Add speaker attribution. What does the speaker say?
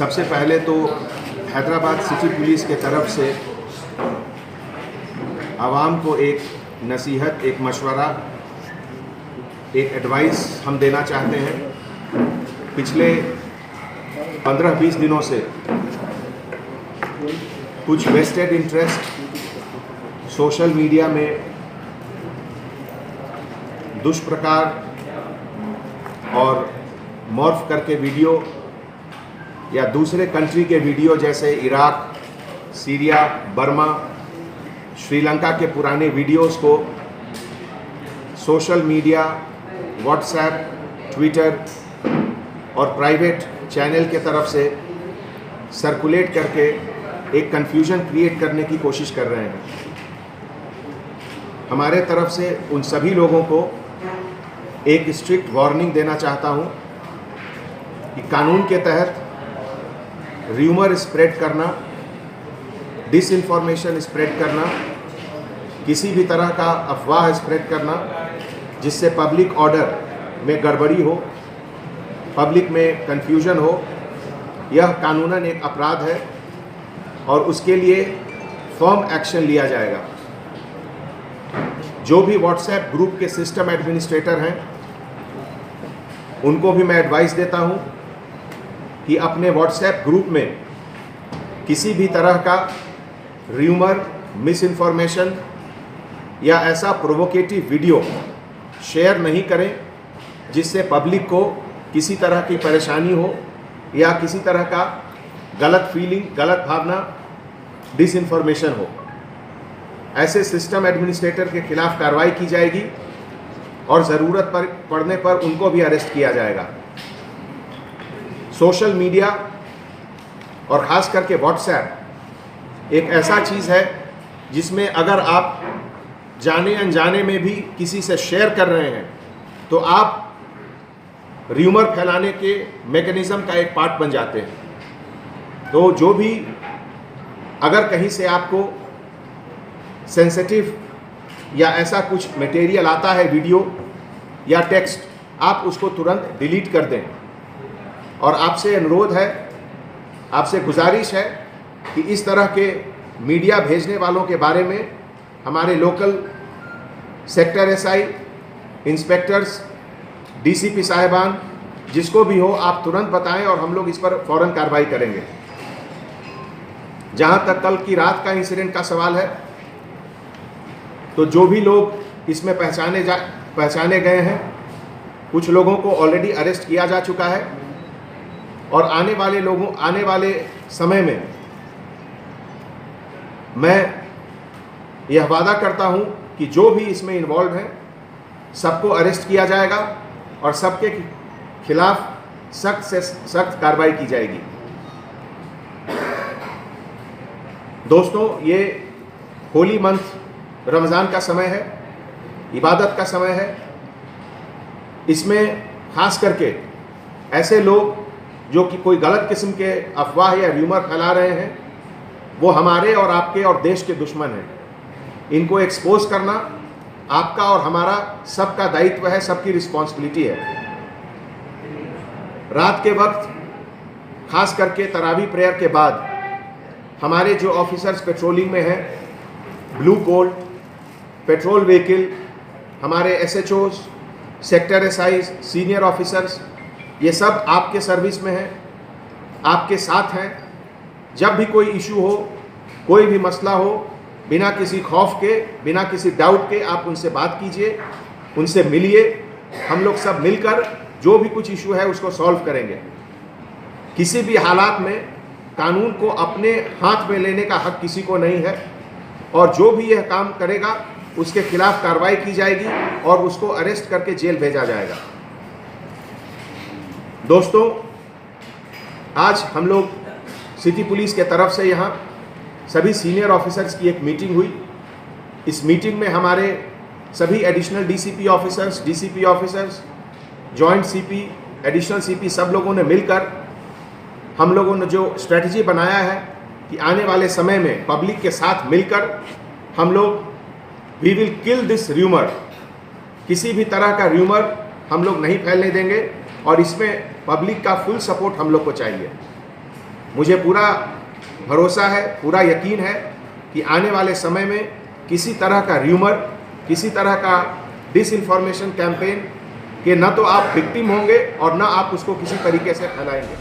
Speaker 1: सबसे पहले तो हैदराबाद सिटी पुलिस के तरफ से आवाम को एक नसीहत, एक मशवरा, एक एडवाइस हम देना चाहते हैं। पिछले 15-20 दिनों से कुछ वेस्टेड इंटरेस्ट सोशल मीडिया में दुष्प्रकार और मॉर्फ करके वीडियो या दूसरे कंट्री के वीडियो जैसे इराक, सीरिया, बर्मा, श्रीलंका के पुराने वीडियोस को सोशल मीडिया, व्हाट्सएप, ट्विटर और प्राइवेट चैनल के तरफ से सर्कुलेट करके एक कन्फ्यूजन क्रिएट करने की कोशिश कर रहे हैं। हमारे तरफ से उन सभी लोगों को एक स्ट्रिक्ट वार्निंग देना चाहता हूं कि कानून के तहत र्यूमर स्प्रेड करना, डिसइंफॉर्मेशन स्प्रेड करना, किसी भी तरह का अफवाह स्प्रेड करना जिससे पब्लिक ऑर्डर में गड़बड़ी हो, पब्लिक में कन्फ्यूजन हो, यह कानूनन एक अपराध है और उसके लिए फर्म एक्शन लिया जाएगा। जो भी व्हाट्सएप ग्रुप के सिस्टम एडमिनिस्ट्रेटर हैं उनको भी मैं एडवाइस देता हूं कि अपने व्हाट्सएप ग्रुप में किसी भी तरह का र्यूमर, मिस इन्फॉर्मेशन या ऐसा प्रोवोकेटिव वीडियो शेयर नहीं करें जिससे पब्लिक को किसी तरह की परेशानी हो या किसी तरह का गलत फीलिंग, गलत भावना, डिसइंफॉर्मेशन हो। ऐसे सिस्टम एडमिनिस्ट्रेटर के खिलाफ कार्रवाई की जाएगी और ज़रूरत पड़ने पर उनको भी अरेस्ट किया जाएगा। सोशल मीडिया और ख़ास करके व्हाट्सएप एक ऐसा चीज़ है जिसमें अगर आप जाने अनजाने में भी किसी से शेयर कर रहे हैं तो आप र्यूमर फैलाने के मैकेनिज़्म का एक पार्ट बन जाते हैं। तो जो भी अगर कहीं से आपको सेंसिटिव या ऐसा कुछ मटेरियल आता है, वीडियो या टेक्स्ट, आप उसको तुरंत डिलीट कर दें। और आपसे अनुरोध है, आपसे गुजारिश है कि इस तरह के मीडिया भेजने वालों के बारे में हमारे local sector SI, inspectors, DCP साहिबान, जिसको भी हो आप तुरंत बताएं और हम लोग इस पर फौरन कार्रवाई करेंगे। जहां तक कल की रात का इंसिडेंट का सवाल है, तो जो भी लोग इसमें पहचाने गए हैं, कुछ लोगों को ऑलरेडी अरेस्ट किया जा चुका है और आने वाले समय में मैं यह वादा करता हूं कि जो भी इसमें इन्वॉल्व हैं सबको अरेस्ट किया जाएगा और सबके खिलाफ सख्त से सख्त कार्रवाई की जाएगी। दोस्तों, ये होली मंथ, रमज़ान का समय है, इबादत का समय है। इसमें खास करके ऐसे लोग जो कि कोई गलत किस्म के अफवाह या र्यूमर फैला रहे हैं, वो हमारे और आपके और देश के दुश्मन हैं। इनको एक्सपोज करना आपका और हमारा सबका दायित्व है, सबकी रिस्पॉन्सिबिलिटी है। रात के वक्त खास करके तरावी प्रेयर के बाद हमारे जो ऑफिसर्स पेट्रोलिंग में हैं, ब्लू कोल्ट, पेट्रोल व्हीकल, हमारे SHOs, sector SI, senior officers, ये सब आपके सर्विस में हैं, आपके साथ हैं। जब भी कोई इशू हो, कोई भी मसला हो, बिना किसी खौफ के, बिना किसी डाउट के आप उनसे बात कीजिए, उनसे मिलिए। हम लोग सब मिलकर जो भी कुछ इशू है उसको सॉल्व करेंगे। किसी भी हालात में कानून को अपने हाथ में लेने का हक किसी को नहीं है और जो भी यह काम करेगा उसके खिलाफ कार्रवाई की जाएगी और उसको अरेस्ट करके जेल भेजा जाएगा। दोस्तों, आज हम लोग सिटी पुलिस के तरफ से यहाँ सभी सीनियर ऑफिसर्स की एक मीटिंग हुई। इस मीटिंग में हमारे सभी additional DCP officers, DCP officers, joint CP, additional CP, सब लोगों ने मिलकर हम लोगों ने जो स्ट्रेटजी बनाया है कि आने वाले समय में पब्लिक के साथ मिलकर हम लोग we will kill this rumour. किसी भी तरह का र्यूमर हम लोग नहीं फैलने देंगे और इसमें पब्लिक का फुल सपोर्ट हम लोग को चाहिए। मुझे पूरा भरोसा है, पूरा यकीन है कि आने वाले समय में किसी तरह का र्यूमर, किसी तरह का डिसइंफॉर्मेशन कैंपेन के न तो आप विक्टिम होंगे और न आप उसको किसी तरीके से फैलाएंगे।